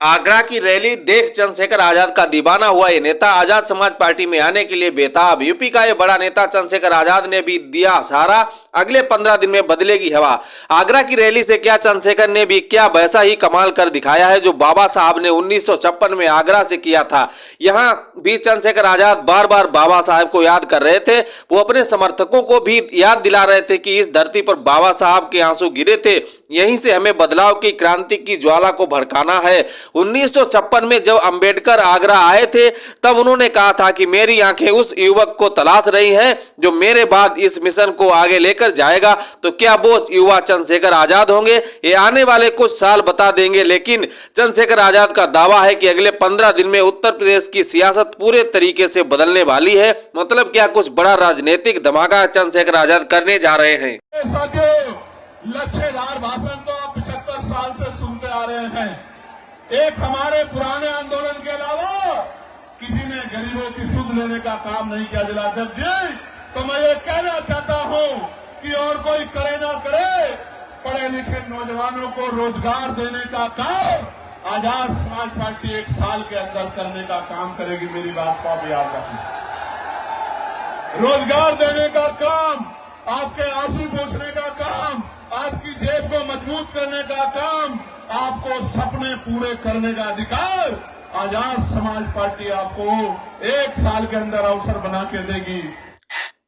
आगरा की रैली देख चंद्रशेखर आजाद का दीवाना हुआ ये नेता आजाद समाज पार्टी में आने के लिए बेताब। यूपी का ये बड़ा नेता चंद्रशेखर आजाद ने भी दिया सहारा, अगले 15 दिन में बदलेगी हवा। आगरा की रैली से क्या चंद्रशेखर ने भी क्या वैसा ही कमाल कर दिखाया है जो बाबा साहब ने 1956 में आगरा से किया था। यहाँ भी चंद्रशेखर आजाद बार बार बाबा साहब को याद कर रहे थे। वो अपने समर्थकों को भी याद दिला रहे थे कि इस धरती पर बाबा साहब के आंसू गिरे थे, यहीं से हमें बदलाव की क्रांति की ज्वाला को भड़काना है। 1956 में जब अंबेडकर आगरा आए थे तब उन्होंने कहा था कि मेरी आंखें उस युवक को तलाश रही हैं जो मेरे बाद इस मिशन को आगे लेकर जाएगा। तो क्या वो युवा चंद्रशेखर आजाद होंगे? ये आने वाले कुछ साल बता देंगे, लेकिन चंद्रशेखर आजाद का दावा है कि अगले 15 दिन में उत्तर प्रदेश की सियासत पूरे तरीके से बदलने वाली है। मतलब क्या कुछ बड़ा राजनीतिक धमाका चंद्रशेखर आजाद करने जा रहे हैं। लच्छेदार भाषण तो आप 75 साल से सुनते आ रहे हैं। एक हमारे पुराने आंदोलन के अलावा किसी ने गरीबों की सुध लेने का काम नहीं किया जलाध्यक्ष जी। तो मैं ये कहना चाहता हूं कि और कोई करे ना करे, पढ़े लिखे नौजवानों को रोजगार देने का काम आजाद समाज पार्टी 1 साल के अंदर करने का काम करेगी। मेरी बात को आप याद रखें। रोजगार देने का काम, आपके आंसू पोंछने का काम, आपकी जेब को मजबूत करने का काम, आपको सपने पूरे करने का अधिकार आजाद समाज पार्टी आपको 1 साल के अंदर अवसर बना के देगी।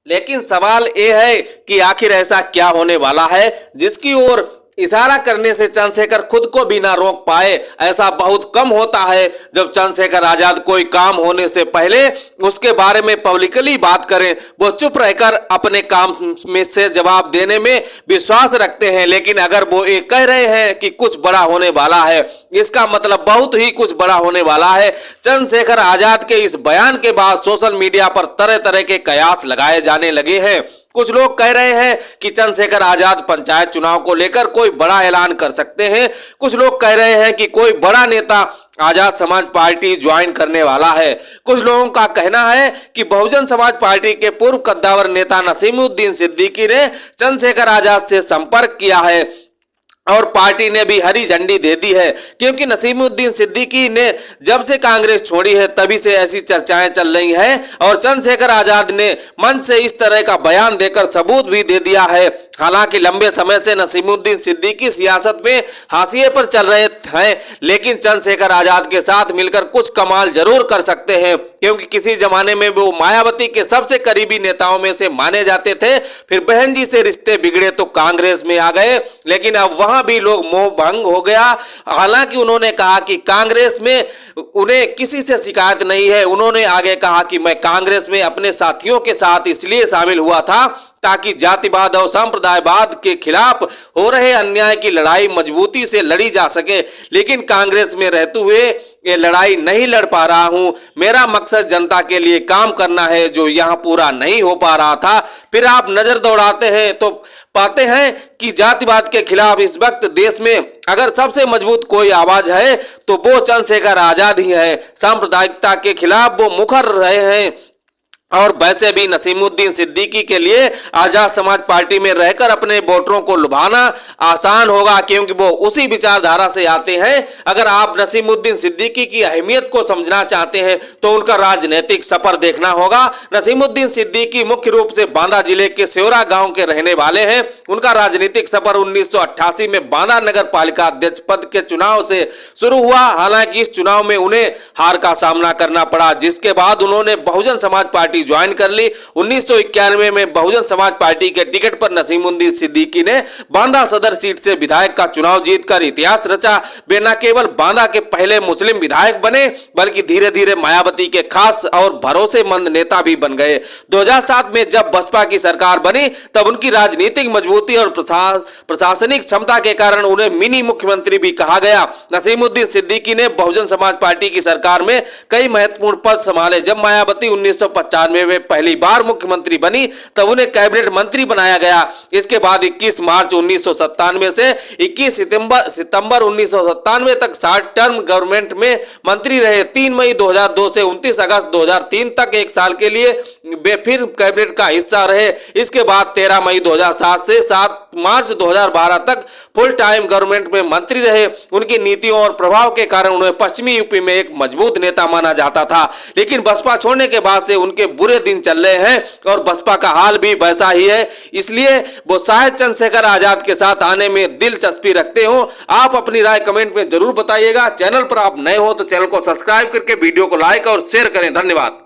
लेकिन सवाल ये है कि आखिर ऐसा क्या होने वाला है जिसकी ओर इशारा करने से चंद्रशेखर खुद को भी ना रोक पाए। ऐसा बहुत कम होता है जब चंद्रशेखर आजाद कोई काम होने से पहले उसके बारे में पब्लिकली बात करें। वो चुप रहकर अपने काम में से जवाब देने में विश्वास रखते हैं, लेकिन अगर वो ये कह रहे हैं कि कुछ बड़ा होने वाला है, इसका मतलब बहुत ही कुछ बड़ा होने वाला है। चंद्रशेखर आजाद के इस बयान के बाद सोशल मीडिया पर तरह तरह के कयास लगाए जाने लगे हैं। कुछ लोग कह रहे हैं कि चंद्रशेखर आजाद पंचायत चुनाव को लेकर कोई बड़ा ऐलान कर सकते हैं। कुछ लोग कह रहे हैं कि कोई बड़ा नेता आजाद समाज पार्टी ज्वाइन करने वाला है। कुछ लोगों का कहना है कि बहुजन समाज पार्टी के पूर्व कद्दावर नेता नसीमुद्दीन सिद्दीकी ने चंद्रशेखर आजाद से संपर्क किया है और पार्टी ने भी हरी झंडी दे दी है, क्योंकि नसीमुद्दीन सिद्दीकी ने जब से कांग्रेस छोड़ी है तभी से ऐसी चर्चाएं चल रही हैं और चंद्रशेखर आजाद ने मंच से इस तरह का बयान देकर सबूत भी दे दिया है। हालांकि लंबे समय से नसीमुद्दीन सिद्दीकी सियासत में हाशिए पर चल रहे हैं, लेकिन चंद्रशेखर आजाद के साथ मिलकर कुछ कमाल जरूर कर सकते हैं, क्योंकि किसी जमाने में वो मायावती के सबसे करीबी नेताओं में से माने जाते थे। फिर बहन जी से रिश्ते बिगड़े तो कांग्रेस में आ गए, लेकिन अब वहां भी लोग मोह भंग हो गया। हालांकि उन्होंने कहा कि कांग्रेस में उन्हें किसी से शिकायत नहीं है। उन्होंने आगे कहा कि मैं कांग्रेस में अपने साथियों के साथ इसलिए शामिल हुआ था ताकि जातिवाद और सांप्रदायवाद के खिलाफ हो रहे अन्याय की लड़ाई मजबूती से लड़ी जा सके, लेकिन कांग्रेस में रहते हुए ये लड़ाई नहीं लड़ पा रहा हूं। मेरा मकसद जनता के लिए काम करना है, जो यहां पूरा नहीं हो पा रहा था। फिर आप नजर दौड़ाते हैं तो पाते हैं कि जातिवाद के खिलाफ इस वक्त देश में अगर सबसे मजबूत कोई आवाज है तो वो चंद्रशेखर आजाद ही है। सांप्रदायिकता के खिलाफ वो मुखर रहे हैं और वैसे भी नसीमुद्दीन सिद्दीकी के लिए आजाद समाज पार्टी में रहकर अपने वोटरों को लुभाना आसान होगा, क्योंकि वो उसी विचारधारा से आते हैं। अगर आप नसीमुद्दीन सिद्दीकी की अहमियत को समझना चाहते हैं तो उनका राजनीतिक सफर देखना होगा। नसीमुद्दीन सिद्दीकी मुख्य रूप से बांदा जिले के सेवरा गांव के रहने वाले हैं। उनका राजनीतिक सफर 1988 में बांदा नगर पालिका अध्यक्ष पद के चुनाव से शुरू हुआ। हालांकि इस चुनाव में उन्हें हार का सामना करना पड़ा, जिसके बाद उन्होंने बहुजन समाज पार्टी ज्वाइन कर ली। 1991 में बहुजन समाज पार्टी के टिकट पर नसीमुद्दीन सिद्दीकी ने बांदा सदर सीट से विधायक का चुनाव जीतकर इतिहास रचा। वे न केवल बांदा के पहले मुस्लिम विधायक बने, बल्कि धीरे धीरे मायावती के खास और भरोसेमंद नेता भी बन गए। 2007 में जब बसपा की सरकार बनी तब उनकी राजनीतिक मजबूती और प्रशासनिक क्षमता के कारण उन्हें मिनी मुख्यमंत्री भी कहा गया। नसीमुद्दीन सिद्दीकी ने बहुजन समाज पार्टी की सरकार में कई महत्वपूर्ण पद संभाले। जब मायावती 1995 में पहली बार मुख्यमंत्री बनी तब उन्हें कैबिनेट मंत्री बनाया गया। इसके बाद 21 मार्च 1997 से 21 सितंबर 1997 तक 60 टर्म गवर्नमेंट में मंत्री रहे। 3 मई 2002 से 29 अगस्त 2003 तक 1 साल के लिए वे फिर कैबिनेट का हिस्सा रहे। इसके बाद 13 मई 2007 से 7 मार्च 2012 तक फुल टाइम गवर्नमेंट में मंत्री रहे। उनकी नीतियों और प्रभाव के कारण उन्हें पश्चिमी यूपी में एक मजबूत नेता माना जाता था, लेकिन बसपा छोड़ने के बाद से उनके बुरे दिन चल रहे हैं और बसपा का हाल भी वैसा ही है। इसलिए वो शायद चंद्रशेखर आजाद के साथ आने में दिलचस्पी रखते हो। आप अपनी राय कमेंट में जरूर बताइएगा। चैनल पर आप नए हो तो चैनल को सब्सक्राइब करके वीडियो को लाइक और शेयर करें। धन्यवाद।